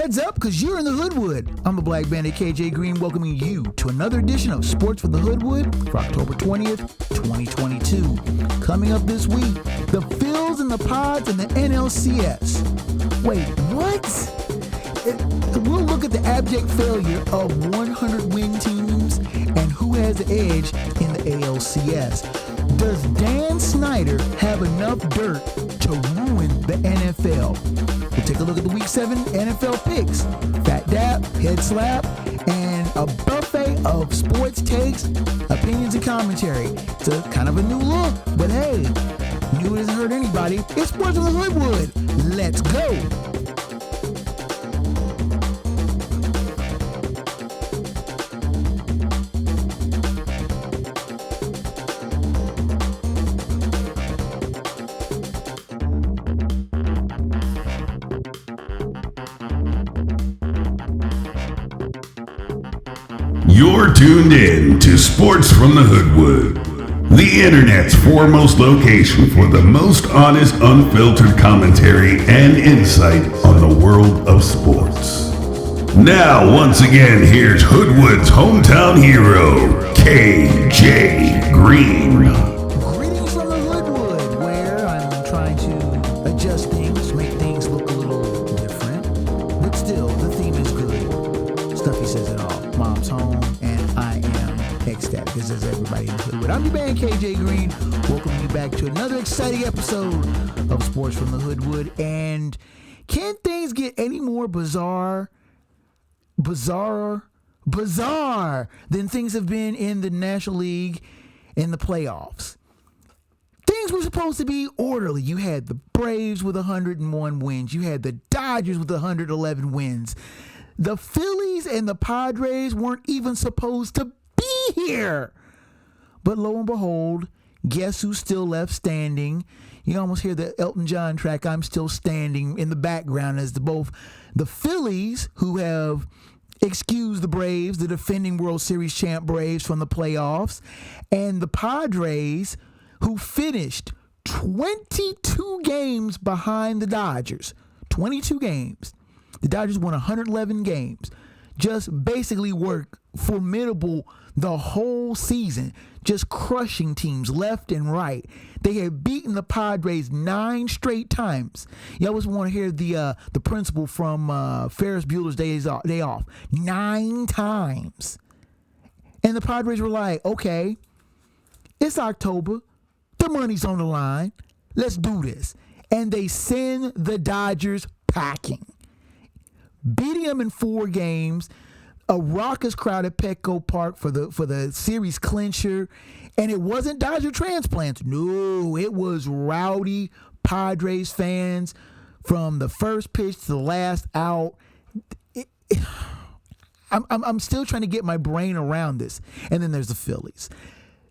Heads up, because you're in the Hoodwood. I'm the Black Bandit KJ Green, welcoming you to another edition of Sports for the Hoodwood for October 20th, 2022. Coming up this week, the Phils and the Pods and the NLCS. Wait, what? We'll look at the abject failure of 100-win teams and who has the edge in the ALCS. Does Dan Snyder have enough dirt to ruin the NFL? We'll take a look at the Week 7 NFL picks, Phat dap, head slap, and a buffet of sports takes, opinions, and commentary. It's a kind of a new look, but hey, new doesn't hurt anybody. It's Sports in the Hoodwood. Let's go. You're tuned in to Sports from the Hoodwood, the internet's foremost location for the most honest, unfiltered commentary and insight on the world of sports. Now, once again, here's Hoodwood's hometown hero, KJ Green. Greetings from the Hoodwood, where I'm trying to adjust things, make things look a little different, but still, the theme is good. Stuffy says it all. Mom's home, and I am ecstatic. This is everybody in the Hoodwood. I'm your man, KJ Green, welcoming you back to another exciting episode of Sports from the Hoodwood. And can things get any more bizarre than things have been in the National League in the playoffs? Things were supposed to be orderly. You had the Braves with 101 wins. You had the Dodgers with 111 wins. The Phillies and the Padres weren't even supposed to be here. But lo and behold, guess who's still left standing? You almost hear the Elton John track, I'm Still Standing, in the background as both the Phillies, who have excused the Braves, the defending World Series champ Braves, from the playoffs, and the Padres, who finished 22 games behind the Dodgers. 22 games. The Dodgers won 111 games. Just basically worked formidable the whole season, just crushing teams left and right. They had beaten the Padres 9 straight times. You always want to hear the principle from Ferris Bueller's Day Off. 9 times. And the Padres were like, okay, it's October. The money's on the line. Let's do this. And they send the Dodgers packing. Beating them in 4 games, a raucous crowd at Petco Park for the series clincher, and it wasn't Dodger transplants. No, it was rowdy Padres fans from the first pitch to the last out. I'm still trying to get my brain around this. And then there's the Phillies.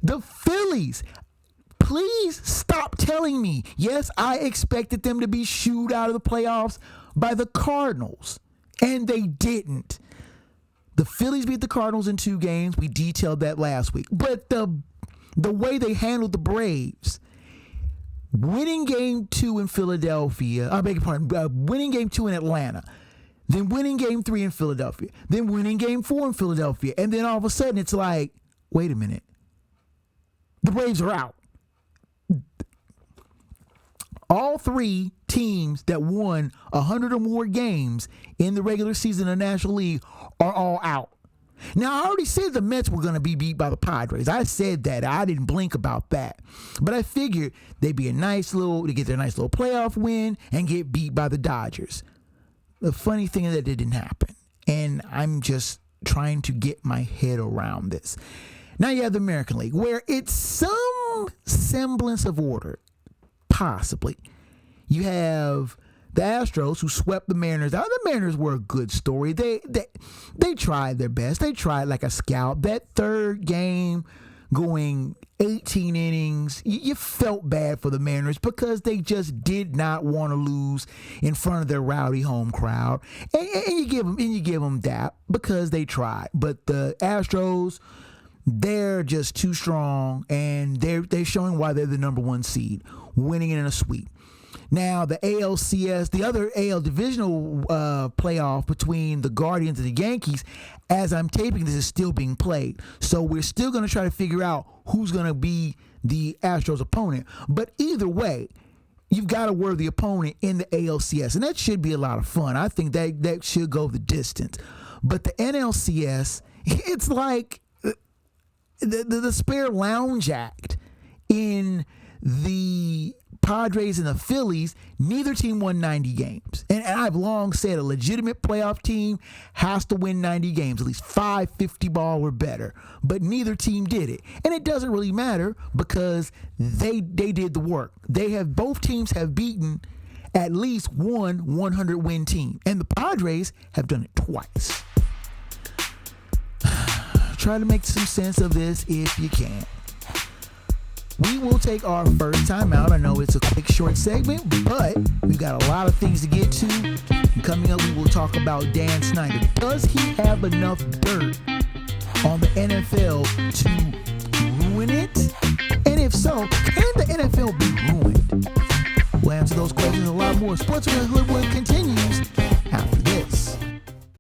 The Phillies. Please stop telling me. Yes, I expected them to be shooed out of the playoffs by the Cardinals. And they didn't. The Phillies beat the Cardinals in 2 games. We detailed that last week. But the way they handled the Braves, winning game 2 in Philadelphia, I beg your pardon, winning game 2 in Atlanta, then winning game 3 in Philadelphia, then winning game 4 in Philadelphia, and then all of a sudden it's like, wait a minute, the Braves are out. All 3 teams that won 100 or more games in the regular season of the National League are all out. Now, I already said the Mets were going to be beat by the Padres. I said that. I didn't blink about that. But I figured they'd be they get their nice little playoff win and get beat by the Dodgers. The funny thing is that it didn't happen. And I'm just trying to get my head around this. Now you have the American League, where it's some semblance of order. Possibly. You have the Astros, who swept the Mariners out. The Mariners were a good story. They tried their best. They tried like a scalp. That third game, going 18 innings, you felt bad for the Mariners because they just did not want to lose in front of their rowdy home crowd. And you give them that because they tried. But the Astros, they're just too strong, and they're showing why they're the number 1 seed, winning it in a sweep. Now, the ALCS, the other AL divisional playoff between the Guardians and the Yankees, as I'm taping this, is still being played. So we're still going to try to figure out who's going to be the Astros' opponent. But either way, you've got a worthy opponent in the ALCS, and that should be a lot of fun. I think that should go the distance. But the NLCS, it's like the spare lounge act in the Padres and the Phillies. Neither team won 90 games. And I've long said a legitimate playoff team has to win 90 games, at least 550 ball or better. But neither team did it. And it doesn't really matter because they did the work. Both teams have beaten at least one 100-win team. And the Padres have done it twice. Try to make some sense of this if you can. We will take our first time out. I know it's a quick, short segment, but we've got a lot of things to get to. And coming up, we will talk about Dan Snyder. Does he have enough dirt on the NFL to ruin it? And if so, can the NFL be ruined? We'll answer those questions and a lot more. Sports with Hoodwood continues after this.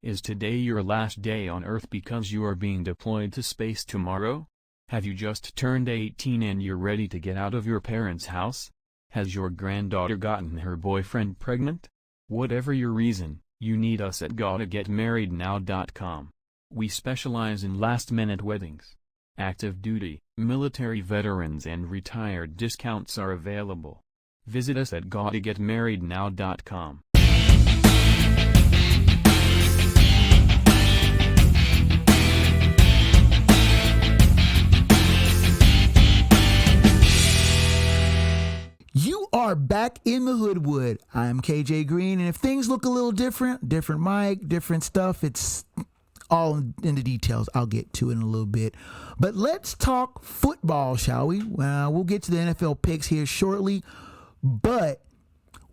Is today your last day on Earth because you are being deployed to space tomorrow? Have you just turned 18 and you're ready to get out of your parents' house? Has your granddaughter gotten her boyfriend pregnant? Whatever your reason, you need us at GottaGetMarriedNow.com. We specialize in last-minute weddings. Active duty, military veterans and retired discounts are available. Visit us at GottaGetMarriedNow.com. You are back in the Hoodwood. I'm KJ Green, and if things look a little different mic, different stuff, it's all in the details. I'll get to it in a little bit. But let's talk football, shall we? We'll get to the NFL picks here shortly. But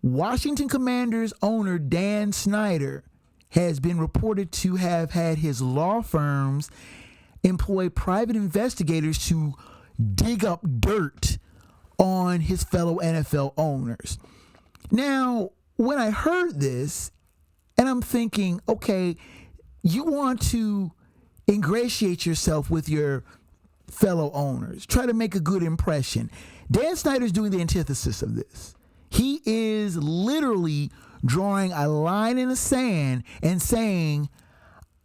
Washington Commanders owner Dan Snyder has been reported to have had his law firms employ private investigators to dig up dirt on his fellow NFL owners. Now, when I heard this, and I'm thinking, okay, you want to ingratiate yourself with your fellow owners, try to make a good impression. Dan Snyder's doing the antithesis of this. He is literally drawing a line in the sand and saying,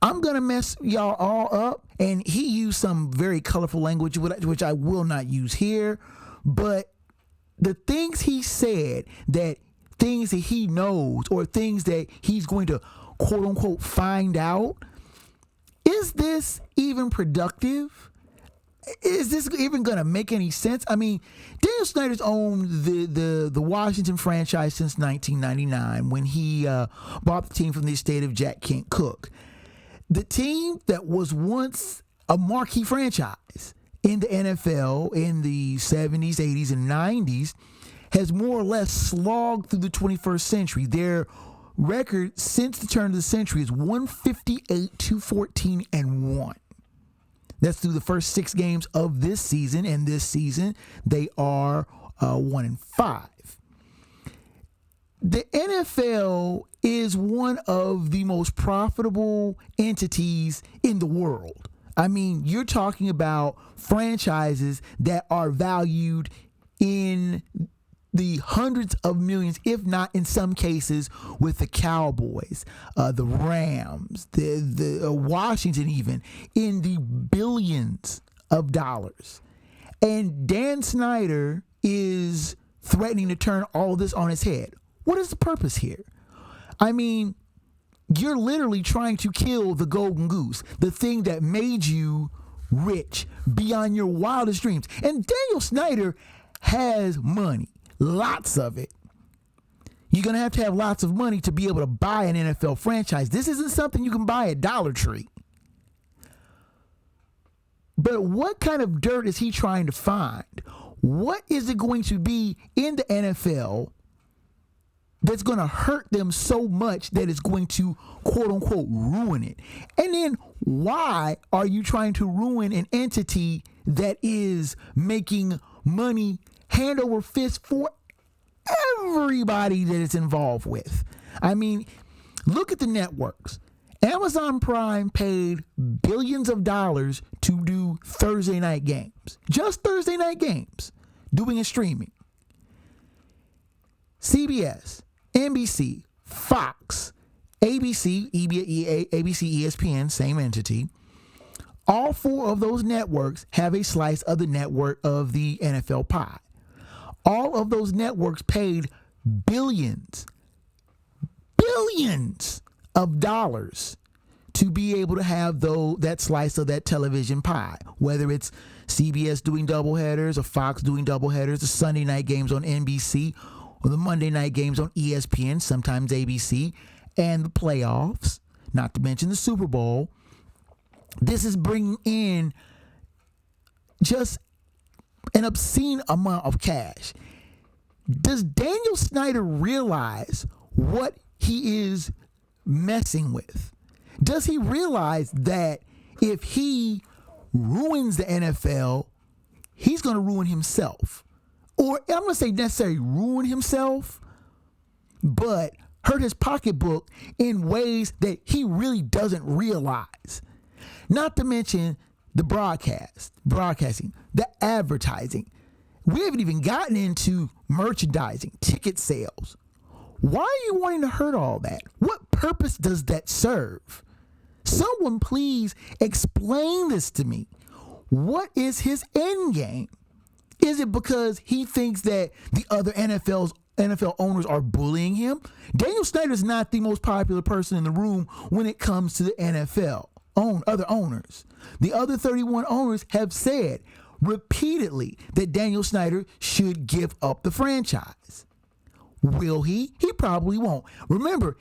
I'm going to mess y'all all up. And he used some very colorful language, which I will not use here. But the things he said, that things that he knows or things that he's going to quote unquote find out, is this even productive? Is this even going to make any sense? I mean, Dan Snyder's owned the Washington franchise since 1999 when he bought the team from the estate of Jack Kent Cooke. The team that was once a marquee franchise in the NFL in the 70s, 80s, and 90s has more or less slogged through the 21st century. Their record since the turn of the century is 158, 214, and 1. That's through the first 6 games of this season, and this season they are 1-5. The NFL is one of the most profitable entities in the world. I mean, you're talking about franchises that are valued in the hundreds of millions, if not in some cases with the Cowboys, the Rams, the Washington even, in the billions of dollars. And Dan Snyder is threatening to turn all this on its head. What is the purpose here? I mean, you're literally trying to kill the golden goose, the thing that made you rich beyond your wildest dreams. And Daniel Snyder has money, lots of it. You're going to have lots of money to be able to buy an NFL franchise. This isn't something you can buy at Dollar Tree. But what kind of dirt is he trying to find? What is it going to be in the NFL that's going to hurt them so much that it's going to, quote unquote, ruin it? And then why are you trying to ruin an entity that is making money hand over fist for everybody that it's involved with. I mean, look at the networks. Amazon Prime paid billions of dollars to do Thursday night games. Just Thursday night games. Doing it streaming. CBS, NBC, Fox, ABC, ABC, ESPN, same entity. All four of those networks have a slice of the network of the NFL pie. All of those networks paid billions of dollars to be able to have that slice of that television pie, whether it's CBS doing doubleheaders or Fox doing doubleheaders, the Sunday night games on NBC or the Monday night games on ESPN, sometimes ABC, and the playoffs, not to mention the Super Bowl. This is bringing in just an obscene amount of cash. Does Daniel Snyder realize what he is messing with? Does he realize that if he ruins the NFL, he's going to ruin himself? Or I'm going to say necessarily ruin himself, but hurt his pocketbook in ways that he really doesn't realize. Not to mention the broadcasting, the advertising. We haven't even gotten into merchandising, ticket sales. Why are you wanting to hurt all that? What purpose does that serve? Someone please explain this to me. What is his end game? Is it because he thinks that the other NFL owners are bullying him? Daniel Snyder is not the most popular person in the room when it comes to the NFL. Other owners. The other 31 owners have said repeatedly that Daniel Snyder should give up the franchise. Will he? He probably won't. Remember,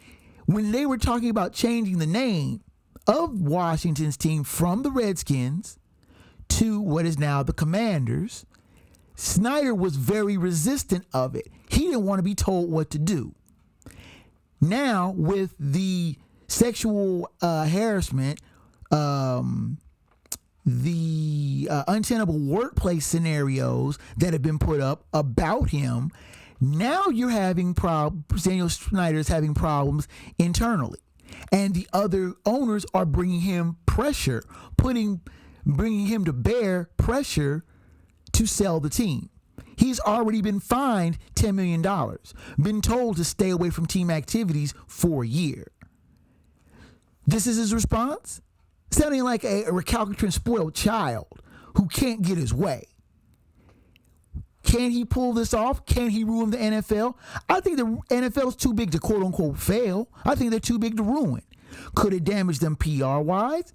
when they were talking about changing the name of Washington's team from the Redskins to what is now the Commanders, Snyder was very resistant of it. He didn't want to be told what to do. Now, with the sexual harassment, the untenable workplace scenarios that have been put up about him, now you're having Daniel Snyder's having problems internally. And the other owners are bringing him pressure, bringing him to bear pressure to sell the team. He's already been fined $10 million, been told to stay away from team activities for a year. This is his response? Sounding like a recalcitrant, spoiled child who can't get his way. Can he pull this off? Can he ruin the NFL? I think the NFL is too big to quote-unquote fail. I think they're too big to ruin. Could it damage them PR-wise?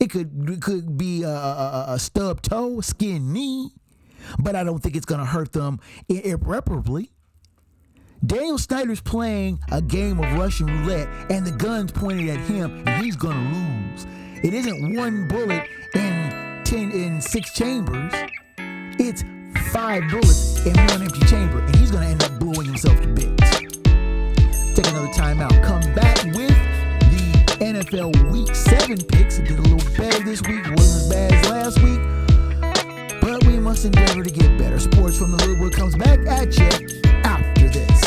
It could be a stub toe, a skin knee, but I don't think it's going to hurt them irreparably. Daniel Snyder's playing a game of Russian roulette, and the gun's pointed at him, and he's going to lose. It isn't one bullet in 6 chambers. It's 5 bullets in one empty chamber, and he's going to end up blowing himself to bits. Take another timeout. Come back with the NFL Week 7 picks. I did a little better this week. Wasn't as bad as last week, but we must endeavor to get better. Sports from the Hoodwood comes back at you after this.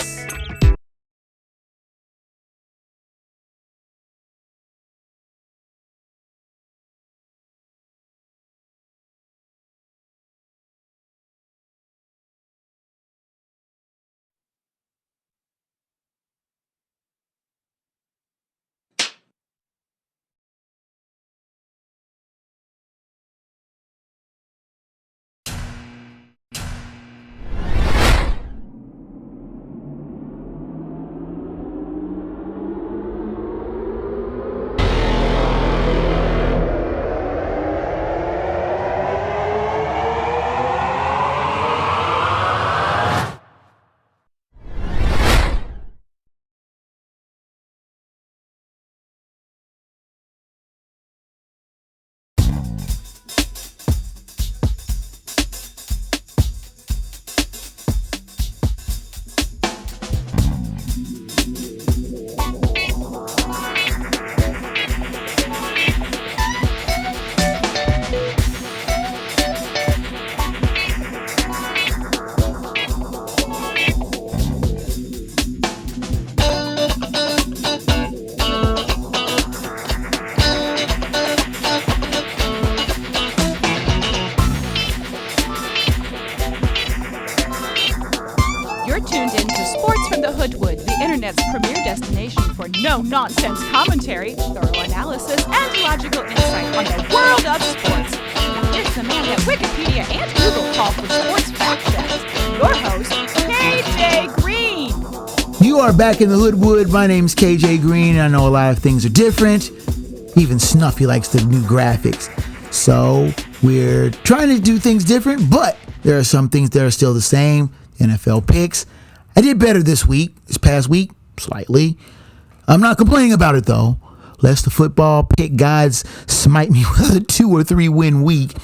tuned in to Sports from the Hoodwood, the internet's premier destination for no-nonsense commentary, thorough analysis, and logical insight on the world of sports. Now here's the man that Wikipedia and Google call for sports fact checks, your host, KJ Green. You are back in the Hoodwood. My name's KJ Green. I know a lot of things are different. Even Snuffy likes the new graphics. So we're trying to do things different, but there are some things that are still the same. NFL picks. I did better this past week, slightly. I'm not complaining about it though, lest the football pick gods smite me with a 2 or 3 win week.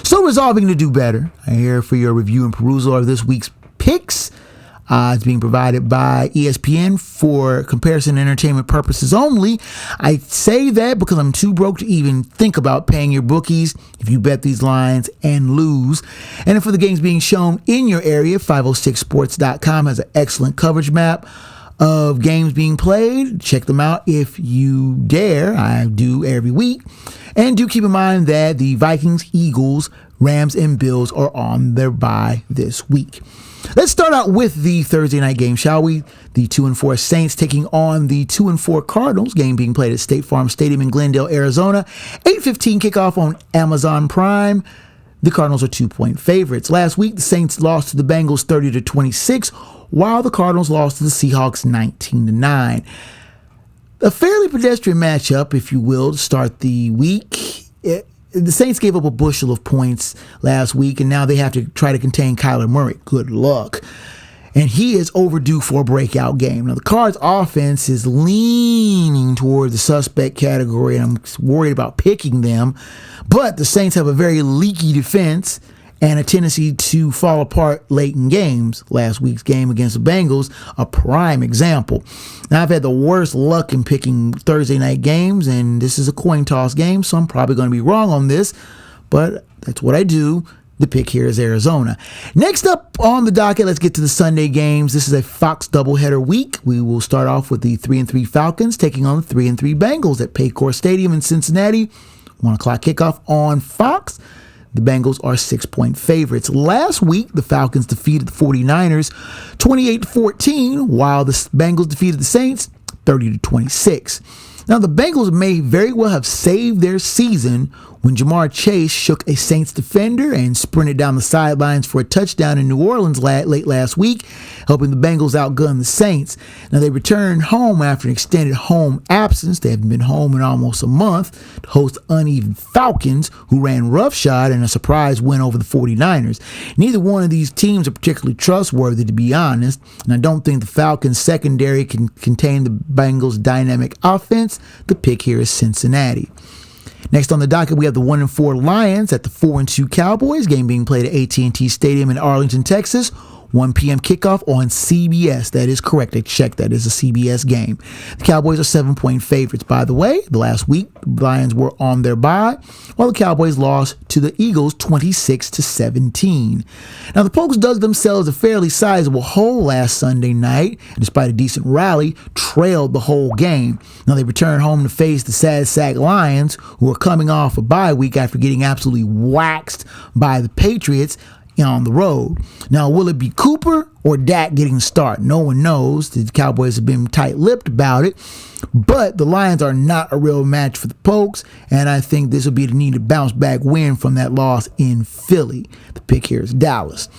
So resolving to do better. I'm here for your review and perusal of this week's picks. It's being provided by ESPN for comparison and entertainment purposes only. I say that because I'm too broke to even think about paying your bookies if you bet these lines and lose. And for the games being shown in your area, 506sports.com has an excellent coverage map of games being played. Check them out if you dare. I do every week. And do keep in mind that the Vikings, Eagles, Rams, and Bills are on their bye this week. Let's start out with the Thursday night game, shall we? The 2-4 Saints taking on the 2-4 Cardinals. Game being played at State Farm Stadium in Glendale, Arizona. 8:15 kickoff on Amazon Prime. The Cardinals are 2-point favorites. Last week, the Saints lost to the Bengals 30-26, while the Cardinals lost to the Seahawks 19-9. A fairly pedestrian matchup, if you will, to start the week. The Saints gave up a bushel of points last week, and now they have to try to contain Kyler Murray. Good luck. And he is overdue for a breakout game. Now, the Cards' offense is leaning toward the suspect category, and I'm worried about picking them. But the Saints have a very leaky defense and a tendency to fall apart late in games. Last week's game against the Bengals, a prime example. Now, I've had the worst luck in picking Thursday night games, and this is a coin toss game, so I'm probably going to be wrong on this, but that's what I do. The pick here is Arizona. Next up on the docket, let's get to the Sunday games. This is a Fox doubleheader week. We will start off with the 3-3 Falcons taking on the 3-3 Bengals at Paycor Stadium in Cincinnati. 1 o'clock kickoff on Fox. The Bengals are 6-point favorites. Last week, the Falcons defeated the 49ers 28-14, while the Bengals defeated the Saints 30-26. Now, the Bengals may very well have saved their season when Jamar Chase shook a Saints defender and sprinted down the sidelines for a touchdown in New Orleans late last week, helping the Bengals outgun the Saints. Now, they returned home after an extended home absence. They haven't been home in almost a month to host uneven Falcons, who ran roughshod in a surprise win over the 49ers. Neither one of these teams are particularly trustworthy, to be honest, and I don't think the Falcons' secondary can contain the Bengals' dynamic offense. The pick here is Cincinnati. Next on the docket, we have the 1-4 Lions at the 4-2 Cowboys. Game being played at AT&T Stadium in Arlington, Texas. 1 p.m. kickoff on CBS. That is correct. I checked. That is a CBS game. The Cowboys are 7-point favorites, by the way. The last week, the Lions were on their bye, while the Cowboys lost to the Eagles 26-17. Now, the Pokes dug themselves a fairly sizable hole last Sunday night, and despite a decent rally, trailed the whole game. Now, they return home to face the Sad Sack Lions, who are coming off a bye week after getting absolutely waxed by the Patriots on the road. Now, will it be Cooper or Dak getting the start? No one knows. The Cowboys have been tight-lipped about it, but the Lions are not a real match for the Pokes, and I think this will be the needed bounce-back win from that loss in Philly. The pick here is Dallas.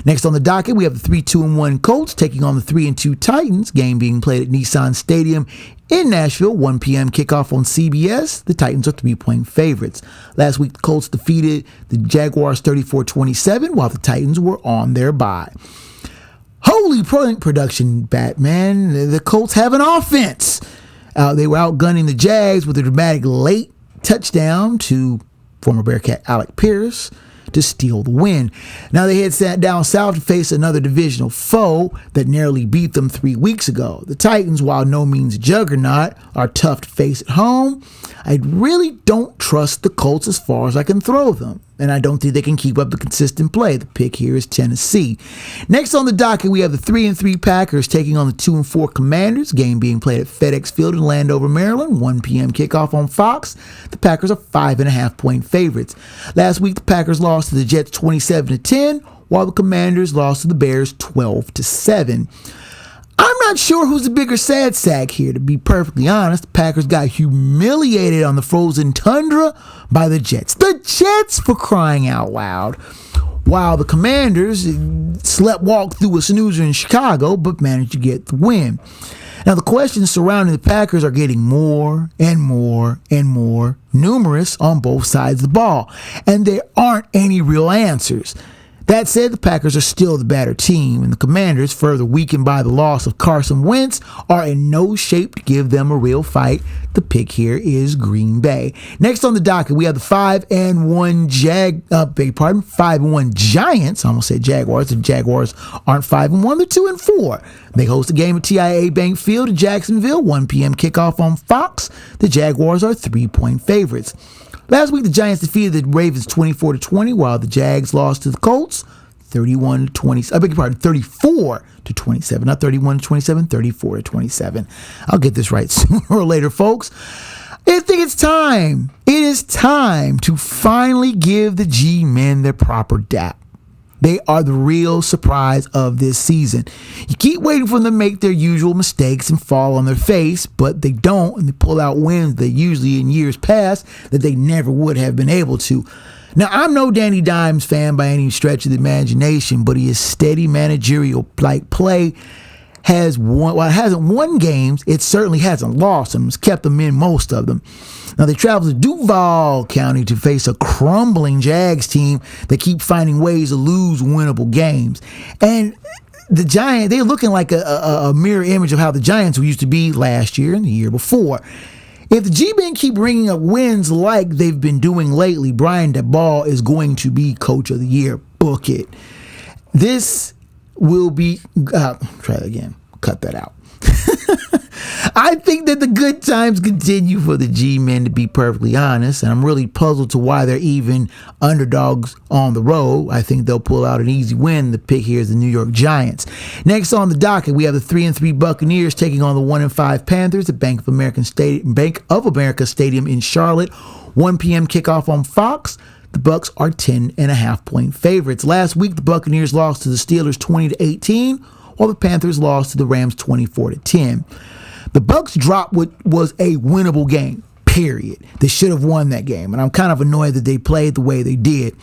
Next on the docket, we have the 3-2-1 Colts taking on the 3-2 Titans. Game being played at Nissan Stadium in Nashville. 1 p.m. kickoff on CBS. The Titans are 3-point favorites. Last week, the Colts defeated the Jaguars 34-27, while the Titans were on their bye. Holy production, Batman. The Colts have an offense. They were outgunning the Jags with a dramatic late touchdown to former Bearcat Alec Pierce to steal the win. Now they head down south to face another divisional foe that narrowly beat them 3 weeks ago. The Titans, while no means a juggernaut, are tough to face at home. I really don't trust the Colts as far as I can throw them. and I don't think they can keep up the consistent play. The pick here is Tennessee. Next on the docket, we have the 3-3 Packers taking on the 2-4 Commanders. Game being played at FedEx Field in Landover, Maryland. 1 p.m. kickoff on Fox. The Packers are 5.5-point favorites. Last week, the Packers lost to the Jets 27-10, while the Commanders lost to the Bears 12-7. I'm not sure who's the bigger sad sack here, to be perfectly honest. The Packers got humiliated on the frozen tundra by the Jets. The Jets, for crying out loud. While the Commanders sleptwalked through a snoozer in Chicago, but managed to get the win. Now, the questions surrounding the Packers are getting more and more and more numerous on both sides of the ball, and there aren't any real answers. That said, the Packers are still the better team, and the Commanders, further weakened by the loss of Carson Wentz, are in no shape to give them a real fight. The pick here is Green Bay. Next on the docket, we have the 5-1 5-1 Giants. I almost said Jaguars. The Jaguars aren't 5-1; they're 2-4. They host a game at TIAA Bank Field in Jacksonville. 1 p.m. kickoff on Fox. The Jaguars are 3-point favorites. Last week, the Giants defeated the Ravens 24-20, while the Jags lost to the Colts 31-20. I beg your pardon, 34-27, not 31-27, 34-27. I'll get this right sooner or later, folks. I think it's time. It is time to finally give the G-men their proper dap. They are the real surprise of this season. You keep waiting for them to make their usual mistakes and fall on their face, but they don't, and they pull out wins they usually in years past that they never would have been able to. Now, I'm no Danny Dimes fan by any stretch of the imagination, but his steady managerial play has won. While it hasn't won games, it certainly hasn't lost them. It's kept them in most of them. Now, they travel to Duval County to face a crumbling Jags team that keep finding ways to lose winnable games. And the Giants, they're looking like a mirror image of how the Giants used to be last year and the year before. If the G-Men keep bringing up wins like they've been doing lately, Brian Daboll is going to be Coach of the Year. Book it. This will be... try that again. Cut that out. I think that the good times continue for the G-Men, to be perfectly honest, and I'm really puzzled to why they're even underdogs on the road. I think they'll pull out an easy win. The pick here is the New York Giants. Next on the docket, we have the 3-3 Buccaneers taking on the 1-5 Panthers at Bank of America Stadium in Charlotte. 1 p.m. kickoff on Fox. The Bucs are 10.5-point favorites. Last week, the Buccaneers lost to the Steelers 20-18, while the Panthers lost to the Rams 24-10. The Bucs dropped what was a winnable game, period. They should have won that game, and I'm kind of annoyed that they played the way they did.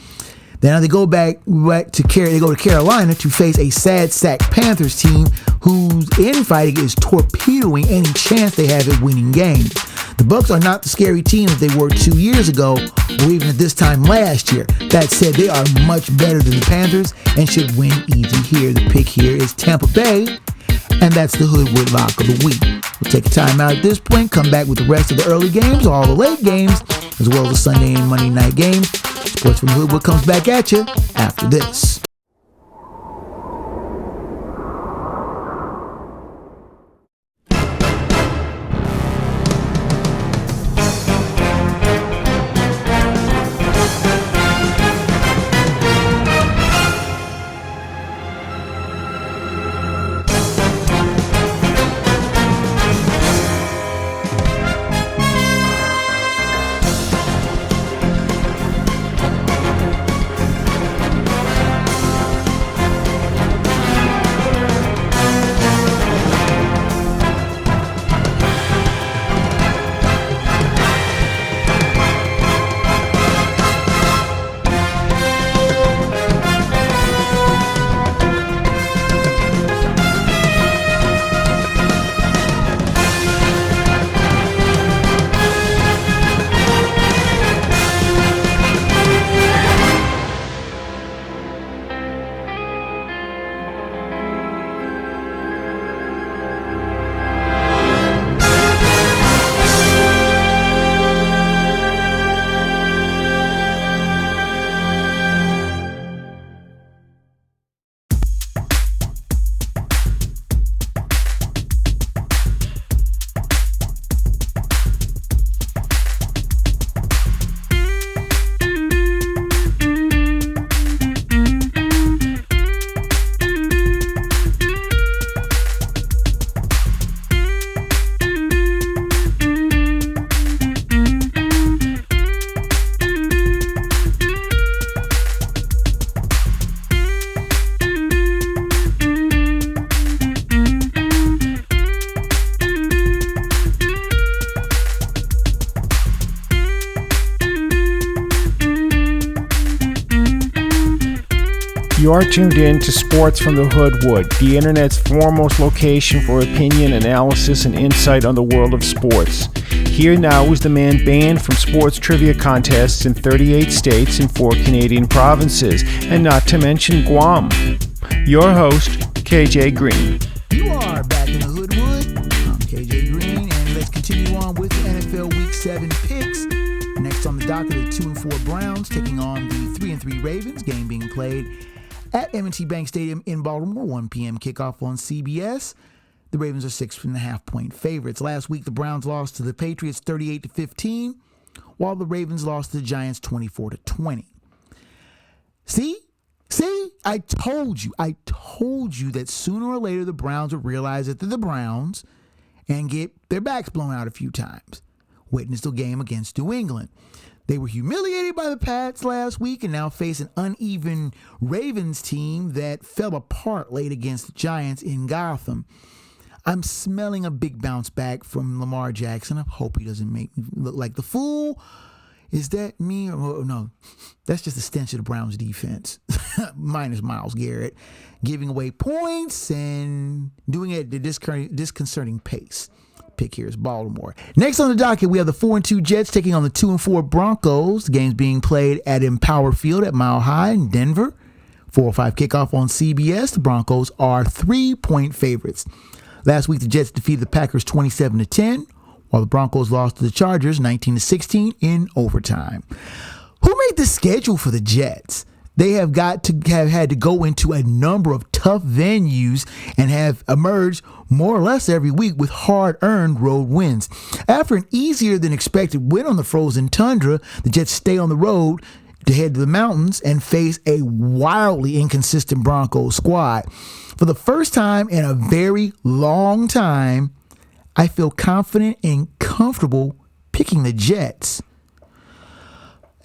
Then they go to Carolina to face a sad sack Panthers team whose infighting is torpedoing any chance they have at winning games. The Bucs are not the scary team that they were 2 years ago or even at this time last year. That said, they are much better than the Panthers and should win easy here. The pick here is Tampa Bay, and that's the Hoodwood Lock of the Week. We'll take a time out at this point, come back with the rest of the early games, all the late games, as well as the Sunday and Monday night games. Sports from Hoodwood comes back at you after this. You're tuned in to Sports from the Hoodwood, the internet's foremost location for opinion, analysis, and insight on the world of sports. Here now is the man banned from sports trivia contests in 38 states and 4 Canadian provinces, and not to mention Guam. Your host, KJ Green. You are back in the Hoodwood. I'm KJ Green, and let's continue on with the NFL Week 7 picks. Next on the docket, the 2-4 Browns taking on the 3-3 Ravens. Game being played at M&T Bank Stadium in Baltimore, 1 p.m. kickoff on CBS. The Ravens are 6.5-point favorites. Last week, the Browns lost to the Patriots 38-15, while the Ravens lost to the Giants 24-20. See, I told you that sooner or later the Browns would realize that they're the Browns and get their backs blown out a few times. Witness the game against New England. They were humiliated by the Pats last week and now face an uneven Ravens team that fell apart late against the Giants in Gotham. I'm smelling a big bounce back from Lamar Jackson. I hope he doesn't make me look like the fool. Is that me? Or no, that's just the stench of the Browns defense. Minus Myles Garrett, giving away points and doing it at a disconcerting pace. Pick here is Baltimore. Next on the docket, we have the 4-2 Jets taking on the 2-4 Broncos. The game's being played at Empower Field at Mile High in Denver. 4:05 kickoff on CBS. The Broncos are 3-point favorites. Last week, the Jets defeated the Packers 27-10, while the Broncos lost to the Chargers 19-16 in overtime. Who made the schedule for the Jets? They have had to go into a number of tough venues and have emerged more or less every week with hard-earned road wins. After an easier than expected win on the frozen tundra, the Jets stay on the road to head to the mountains and face a wildly inconsistent Broncos squad. For the first time in a very long time, I feel confident and comfortable picking the Jets.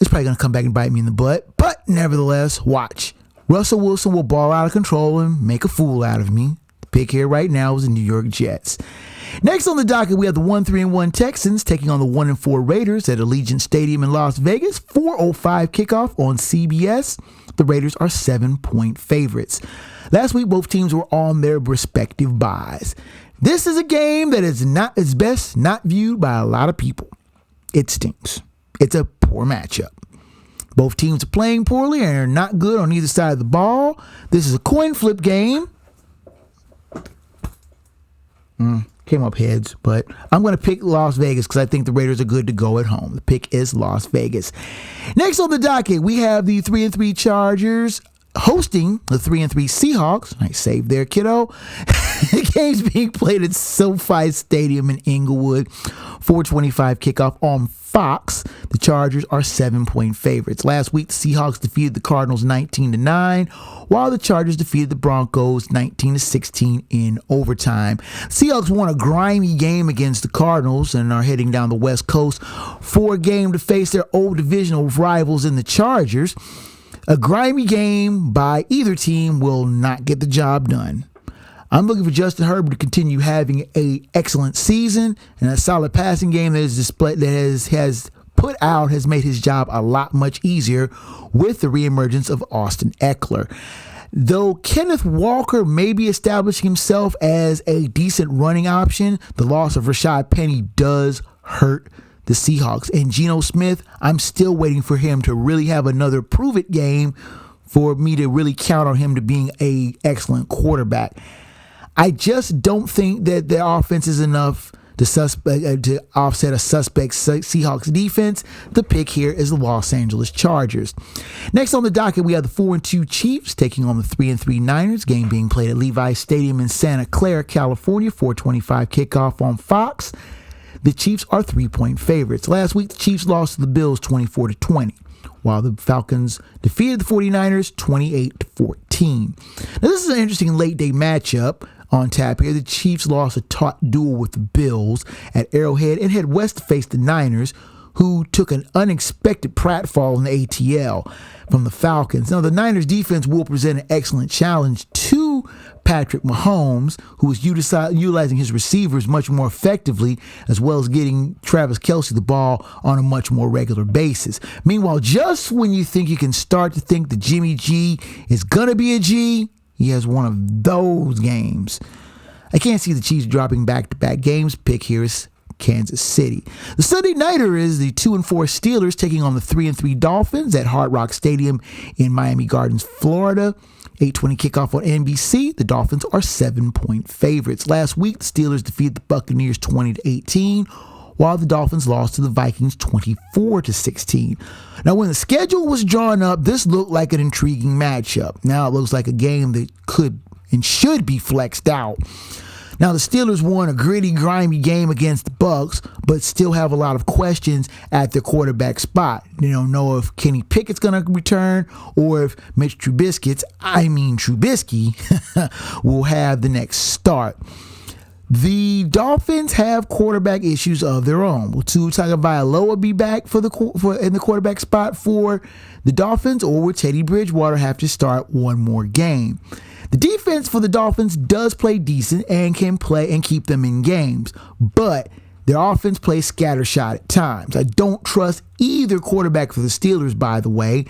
It's probably going to come back and bite me in the butt, but nevertheless, watch. Russell Wilson will ball out of control and make a fool out of me. The pick here right now is the New York Jets. Next on the docket, we have the 1-3-1 Texans taking on the 1-4 Raiders at Allegiant Stadium in Las Vegas. 4:05 kickoff on CBS. The Raiders are 7-point favorites. Last week, both teams were on their respective byes. This is a game that is best not viewed by a lot of people. It stinks. It's a poor matchup. Both teams are playing poorly and are not good on either side of the ball. This is a coin flip game. Came up heads, but I'm going to pick Las Vegas because I think the Raiders are good to go at home. The pick is Las Vegas. Next on the docket, we have the 3-3 Chargers hosting the 3-3 Seahawks. I saved their kiddo. The game's being played at SoFi Stadium in Inglewood. 4:25 kickoff on Fox. The Chargers are 7-point favorites. Last week, the Seahawks defeated the Cardinals 19-9, while the Chargers defeated the Broncos 19-16 in overtime. Seahawks won a grimy game against the Cardinals and are heading down the West Coast for a game to face their old divisional rivals in the Chargers. A grimy game by either team will not get the job done. I'm looking for Justin Herbert to continue having an excellent season, and a solid passing game that has made his job a lot much easier with the reemergence of Austin Eckler. Though Kenneth Walker may be establishing himself as a decent running option, the loss of Rashad Penny does hurt the Seahawks. And Geno Smith, I'm still waiting for him to really have another prove-it game for me to really count on him to being an excellent quarterback. I just don't think that their offense is enough to offset a suspect Seahawks defense. The pick here is the Los Angeles Chargers. Next on the docket, we have the 4-2 Chiefs taking on the 3-3 Niners. Game being played at Levi Stadium in Santa Clara, California. 4:25 kickoff on Fox. The Chiefs are 3-point favorites. Last week, the Chiefs lost to the Bills 24-20, while the Falcons defeated the 49ers 28-14. Now, this is an interesting late-day matchup on tap here. The Chiefs lost a taut duel with the Bills at Arrowhead and head west to face the Niners, who took an unexpected pratfall in the ATL from the Falcons. Now, the Niners defense will present an excellent challenge to Patrick Mahomes, who is utilizing his receivers much more effectively, as well as getting Travis Kelce the ball on a much more regular basis. Meanwhile, just when you think you can start to think that Jimmy G is going to be a G, he has one of those games. I can't see the Chiefs dropping back-to-back games. Pick here is Kansas City. The Sunday nighter is the 2-4 Steelers taking on the 3-3 Dolphins at Hard Rock Stadium in Miami Gardens, Florida. 8:20 kickoff on NBC. The Dolphins are 7-point favorites. Last week, the Steelers defeated the Buccaneers 20-18, while the Dolphins lost to the Vikings 24-16. Now, when the schedule was drawn up, this looked like an intriguing matchup. Now it looks like a game that could and should be flexed out. Now, the Steelers won a gritty, grimy game against the Bucs, but still have a lot of questions at their quarterback spot. They don't know if Kenny Pickett's going to return or if Mitch Trubisky, will have the next start. The Dolphins have quarterback issues of their own. Will Tua Tagovailoa be back in the quarterback spot for the Dolphins, or will Teddy Bridgewater have to start one more game? The defense for the Dolphins does play decent and can play and keep them in games, but their offense plays scattershot at times. I don't trust either quarterback for the Steelers, by the way.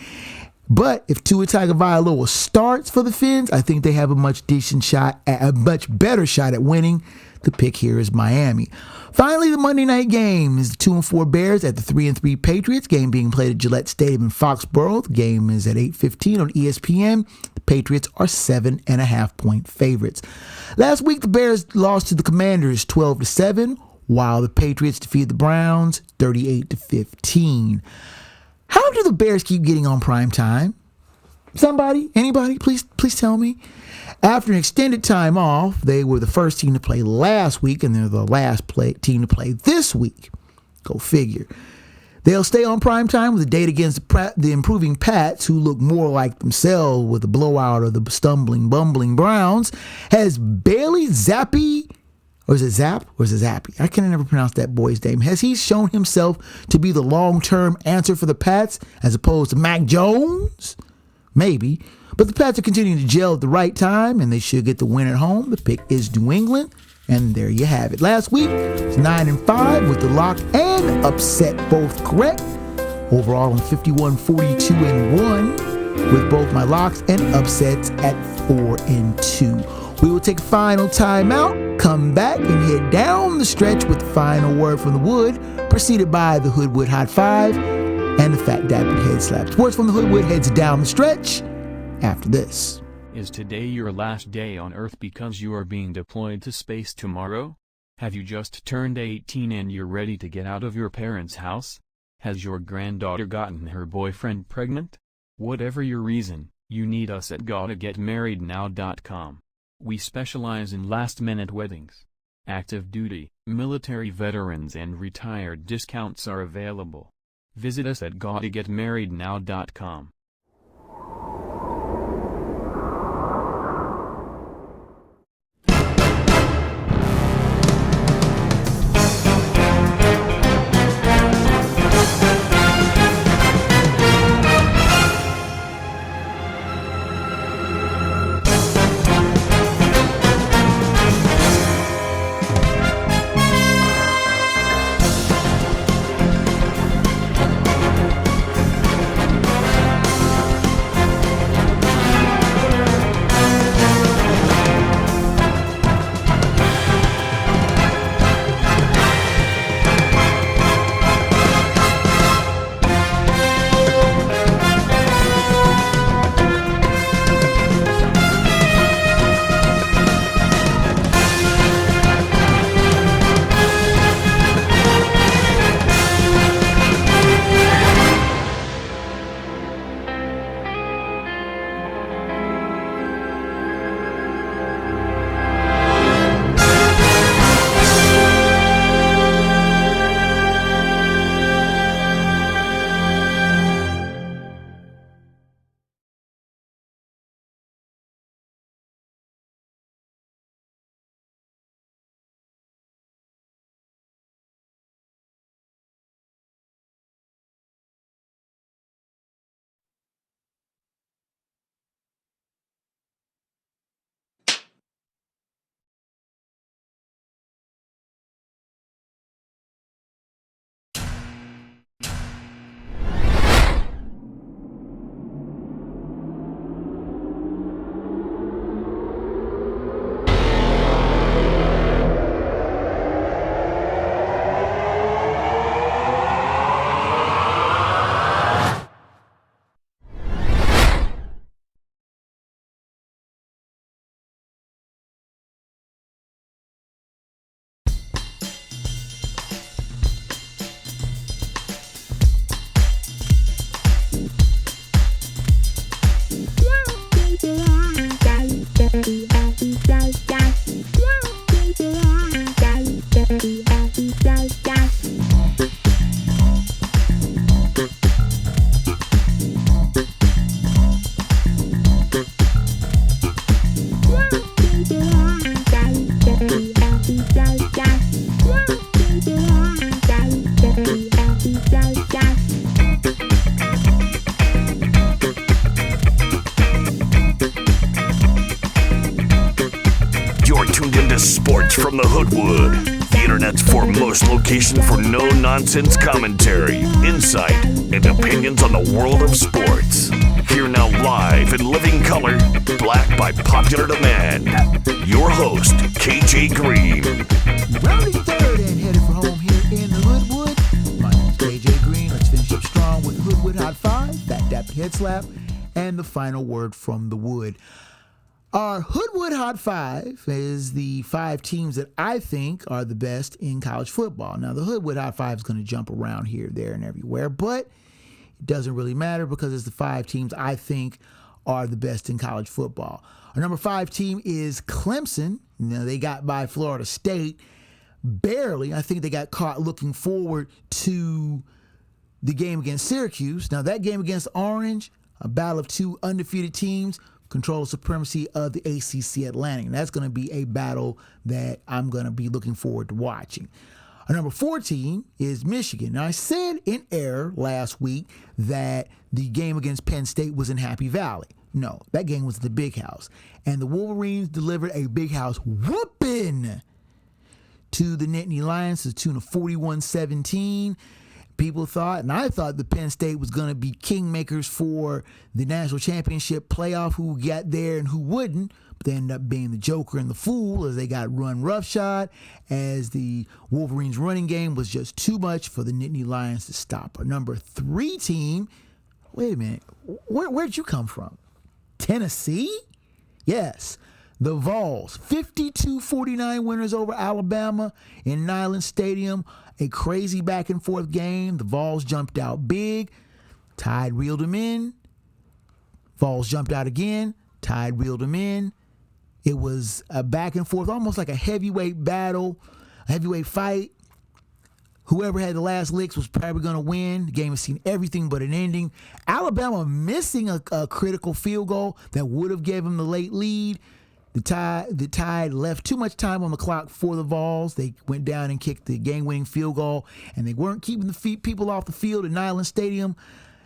But if Tua Tagovailoa starts for the Fins, I think they have a much better shot at winning. The pick here is Miami. Finally, the Monday night game is the 2-4 Bears at the 3-3 Patriots. Game being played at Gillette Stadium in Foxborough. The game is at 8:15 on ESPN. The Patriots are 7.5-point favorites. Last week, the Bears lost to the Commanders 12-7, while the Patriots defeated the Browns 38-15. How do the Bears keep getting on prime time? Somebody? Anybody? Please tell me. After an extended time off, they were the first team to play last week, and they're the last team to play this week. Go figure. They'll stay on prime time with a date against the improving Pats, who look more like themselves with the blowout of the stumbling, bumbling Browns. Has Bailey Zappi, or is it Zapp, or is it Zappy? I can never pronounce that boy's name. Has he shown himself to be the long-term answer for the Pats as opposed to Mac Jones? Maybe. But the Pats are continuing to gel at the right time, and they should get the win at home. The pick is New England, and there you have it. Last week, it's 9-5 with the lock and upset both correct. Overall, I'm 51-42-1 with both my locks and upsets at 4-2. We will take a final timeout, come back, and head down the stretch with the final word from the Wood, preceded by the Hoodwood Hot 5 and the Phat Dapper Head Slap. Sports from the Hoodwood heads down the stretch after this. Is today your last day on Earth because you are being deployed to space tomorrow? Have you just turned 18 and you're ready to get out of your parents' house? Has your granddaughter gotten her boyfriend pregnant? Whatever your reason, you need us at GottaGetMarriedNow.com. We specialize in last-minute weddings. Active duty, military veterans and retired discounts are available. Visit us at GottaGetMarriedNow.com. from the Hoodwood, the internet's foremost location for no-nonsense commentary, insight, and opinions on the world of sports. Here now live in living color, black by popular demand, your host, KJ Green. Rounding third and headed for home here in the Hoodwood. My name's KJ Green. Let's finish up strong with Hoodwood Hot 5, Phat, Dap, Head Slap, and the final word from the wood. Our Hoodwood Hot 5 is the 5 teams that I think are the best in college football. Now, the Hoodwood Hot 5 is going to jump around here, there, and everywhere, but it doesn't really matter because it's the 5 teams I think are the best in college football. Our number 5 team is Clemson. Now, they got by Florida State. Barely. I think they got caught looking forward to the game against Syracuse. Now, that game against Orange, a battle of 2 undefeated teams, control supremacy of the ACC Atlantic. And that's going to be a battle that I'm going to be looking forward to watching. Our number 4 team is Michigan. Now, I said in error last week that the game against Penn State was in Happy Valley. No, that game was at the Big House. And the Wolverines delivered a Big House whooping to the Nittany Lions to the tune of 41-17. People thought, and I thought, that Penn State was going to be kingmakers for the national championship playoff, who got there and who wouldn't. But they ended up being the joker and the fool as they got run roughshod, as the Wolverines' running game was just too much for the Nittany Lions to stop. Our number 3 team, wait a minute, where'd you come from? Tennessee? Yes. The Vols, 52-49 winners over Alabama in Neyland Stadium. A crazy back-and-forth game. The Vols jumped out big. Tide reeled them in. Vols jumped out again. Tide reeled them in. It was a back-and-forth, almost like a heavyweight battle, a heavyweight fight. Whoever had the last licks was probably going to win. The game has seen everything but an ending. Alabama missing a critical field goal that would have given them the late lead. The Tide left too much time on the clock for the Vols. They went down and kicked the game-winning field goal, and they weren't keeping the people off the field at Neyland Stadium.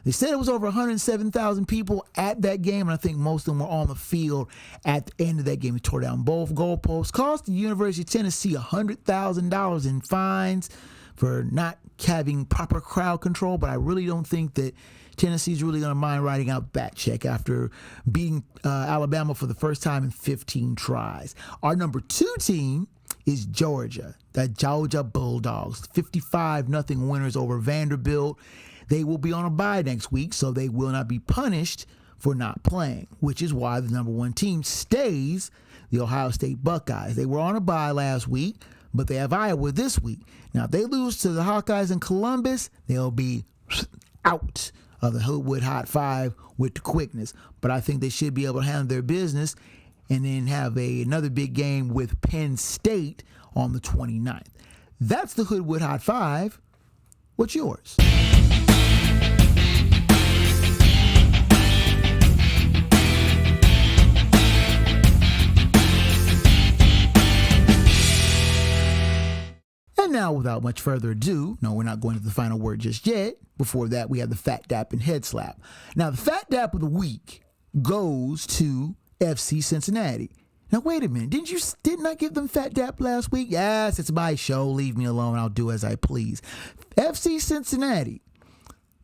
They said it was over 107,000 people at that game, and I think most of them were on the field at the end of that game. They tore down both goalposts, cost the University of Tennessee $100,000 in fines for not having proper crowd control, but I really don't think that Tennessee's really going to mind writing out that check after beating Alabama for the first time in 15 tries. Our number 2 team is Georgia, the Georgia Bulldogs, 55-0 winners over Vanderbilt. They will be on a bye next week, so they will not be punished for not playing, which is why the number 1 team stays the Ohio State Buckeyes. They were on a bye last week, but they have Iowa this week. Now, if they lose to the Hawkeyes in Columbus, they'll be out of the Hoodwood Hot 5 with the quickness. But I think they should be able to handle their business and then have another big game with Penn State on the 29th. That's the Hoodwood Hot 5. What's yours? And now, without much further ado, no, we're not going to the final word just yet. Before that, we have the Phat, Dap, and Head Slap. Now, the Phat, Dap of the week goes to FC Cincinnati. Now, wait a minute. Didn't I give them Phat, Dap last week? Yes, it's my show. Leave me alone. I'll do as I please. FC Cincinnati,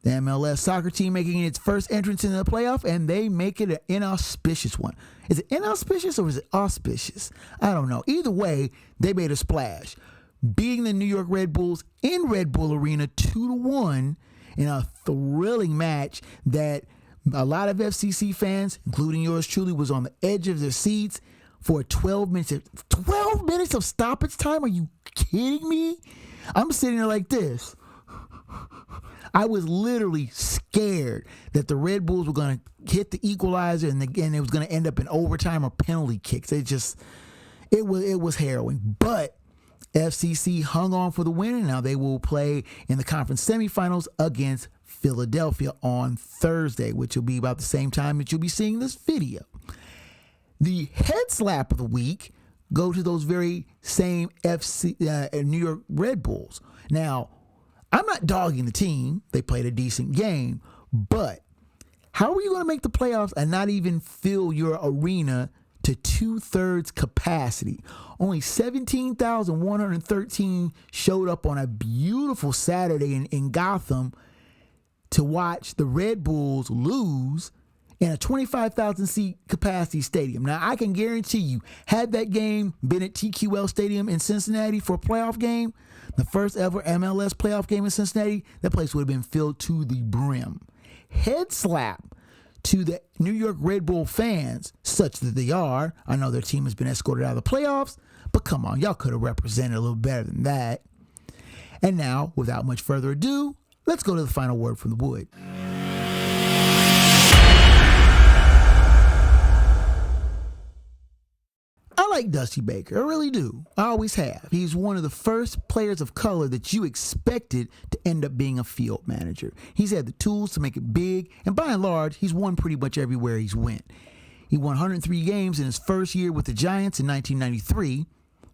the MLS soccer team, making its first entrance into the playoff, and they make it an inauspicious one. Is it inauspicious or is it auspicious? I don't know. Either way, they made a splash, beating the New York Red Bulls in Red Bull Arena 2-1 in a thrilling match that a lot of FCC fans, including yours truly, was on the edge of their seats for 12 minutes of stoppage time. Are you kidding me? I'm sitting there like this. I was literally scared that the Red Bulls were going to hit the equalizer and it was going to end up in overtime or penalty kicks. It was harrowing. But FCC hung on for the win, and now they will play in the conference semifinals against Philadelphia on Thursday, which will be about the same time that you'll be seeing this video. The head slap of the week go to those very same New York Red Bulls. Now, I'm not dogging the team. They played a decent game, but how are you going to make the playoffs and not even fill your arena to 2/3 capacity. Only 17,113 showed up on a beautiful Saturday in Gotham to watch the Red Bulls lose in a 25,000 seat capacity stadium. Now, I can guarantee you, had that game been at TQL Stadium in Cincinnati for a playoff game, the first ever MLS playoff game in Cincinnati, that place would have been filled to the brim. Head slap to the New York Red Bull fans, such that they are. I know their team has been escorted out of the playoffs, but come on, y'all could have represented a little better than that. And now, without much further ado, let's go to the final word from the Wood. I like Dusty Baker. I really do. I always have. He's one of the first players of color that you expected to end up being a field manager. He's had the tools to make it big, and by and large, he's won pretty much everywhere he's went. He won 103 games in his first year with the Giants in 1993,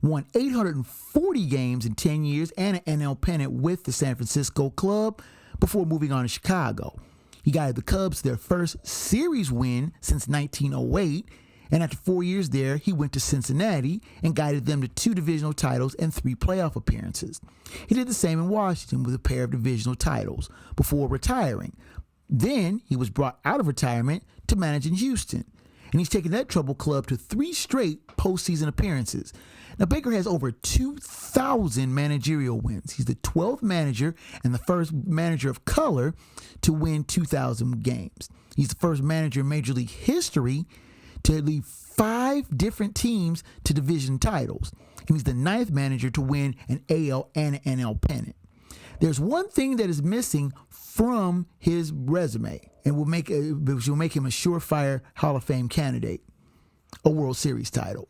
won 840 games in 10 years and an NL pennant with the San Francisco club before moving on to Chicago. He guided the Cubs to their first series win since 1908, and after 4 years there, he went to Cincinnati and guided them to 2 divisional titles and 3 playoff appearances. He did the same in Washington with a pair of divisional titles before retiring. Then he was brought out of retirement to manage in Houston, and he's taken that troubled club to 3 straight postseason appearances. Now, Baker has over 2,000 managerial wins. He's the 12th manager and the first manager of color to win 2,000 games. He's the first manager in Major League history to lead 5 different teams to division titles. And he's the 9th manager to win an AL and an NL pennant. There's one thing that is missing from his resume and will make him a surefire Hall of Fame candidate: a World Series title.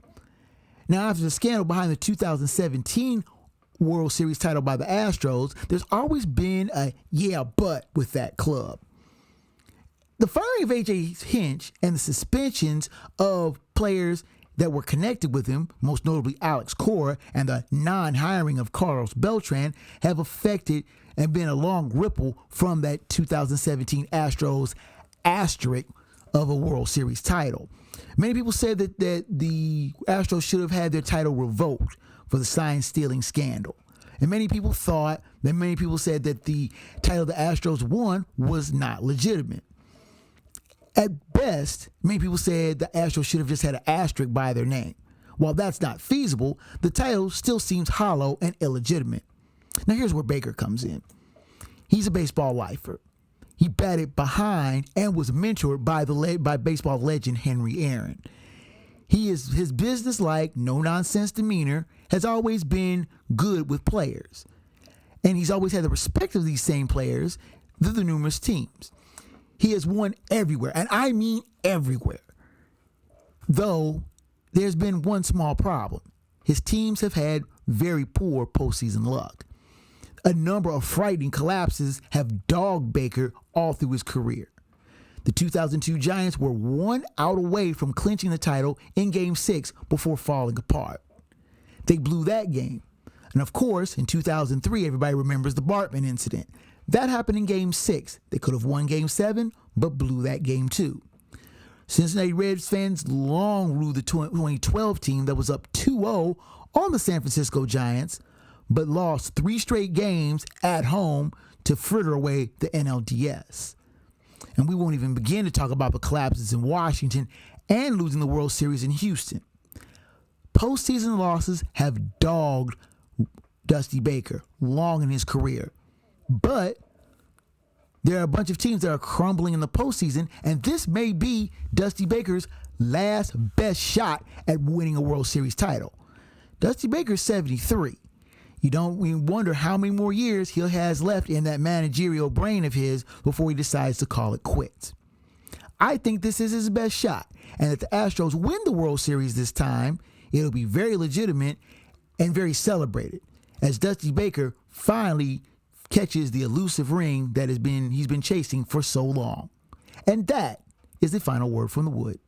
Now, after the scandal behind the 2017 World Series title by the Astros, there's always been a but with that club. The firing of A.J. Hinch and the suspensions of players that were connected with him, most notably Alex Cora, and the non-hiring of Carlos Beltran, have affected and been a long ripple from that 2017 Astros asterisk of a World Series title. Many people said that the Astros should have had their title revoked for the sign-stealing scandal. And many people said that the title the Astros won was not legitimate. At best, many people said the Astros should have just had an asterisk by their name. While that's not feasible, the title still seems hollow and illegitimate. Now here's where Baker comes in. He's a baseball lifer. He batted behind and was mentored by baseball legend Henry Aaron. His business-like, no-nonsense demeanor has always been good with players. And he's always had the respect of these same players through the numerous teams. He has won everywhere, and I mean everywhere. Though there's been one small problem. His teams have had very poor postseason luck. A number of frightening collapses have dogged Baker all through his career. The 2002 Giants were 1 out away from clinching the title in Game 6 before falling apart. They blew that game. And of course, in 2003, everybody remembers the Bartman incident. That happened in Game 6. They could have won Game 7, but blew that game too. Cincinnati Reds fans long ruled the 2012 team that was up 2-0 on the San Francisco Giants, but lost 3 straight games at home to fritter away the NLCS. And we won't even begin to talk about the collapses in Washington and losing the World Series in Houston. Postseason losses have dogged Dusty Baker long in his career. But there are a bunch of teams that are crumbling in the postseason, and this may be Dusty Baker's last best shot at winning a World Series title. Dusty Baker's 73. You wonder how many more years he has left in that managerial brain of his before he decides to call it quits. I think this is his best shot, and if the Astros win the World Series this time, it'll be very legitimate and very celebrated, as Dusty Baker finally catches the elusive ring that he's been chasing for so long. And that is the final word from the Wood.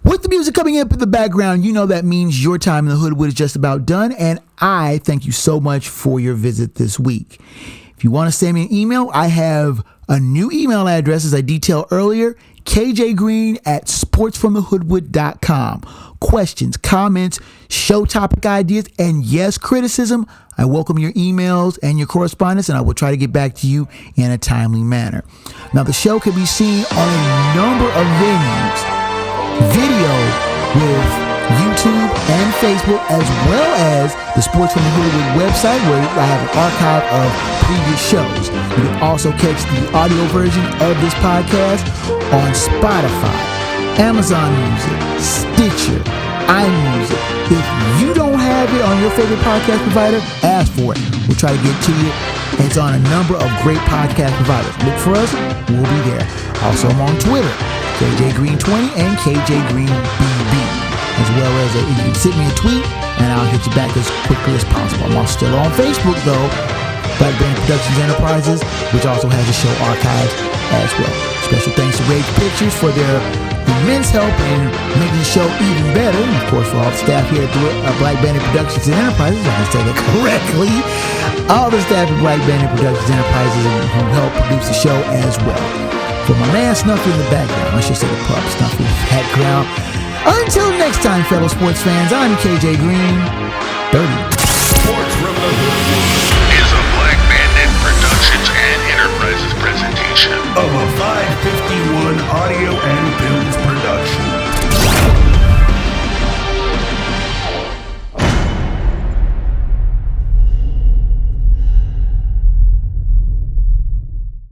With the music coming up in the background, you know that means your time in the Hoodwood is just about done, and I thank you so much for your visit this week. If you want to send me an email, I have A new email address, as I detailed earlier, kjgreen@sportsfromthehoodwood.com. Questions, comments, show topic ideas, and yes, criticism. I welcome your emails and your correspondence, and I will try to get back to you in a timely manner. Now, the show can be seen on a number of venues. Video with YouTube and Facebook, as well as the Sports from the Hoodwood website, where I have an archive of previous shows. You can also catch the audio version of this podcast on Spotify, Amazon Music, Stitcher, iMusic. If you don't have it on your favorite podcast provider, ask for it. We'll try to get to you. It's on a number of great podcast providers. Look for us. We'll be there. Also, I'm on Twitter, KJGreen20 and KJGreenBB. As well as you can send me a tweet, and I'll hit you back as quickly as possible. I'm also still on Facebook, though, Black Bandit Productions Enterprises, which also has a show archive as well. Special thanks to Rage Pictures for their immense help in making the show even better. And, of course, for all the staff here at Black Bandit Productions Enterprises, I can say that correctly. All the staff at Black Bandit Productions Enterprises who help produce the show as well. For my man Snuffy in the background, I should say the pup Snuffy in the background. Until next time, fellow sports fans, I'm KJ Green. 30. Sports from the Hoodwood is a Black Bandit Productions and Enterprises presentation of a 551 audio and films production.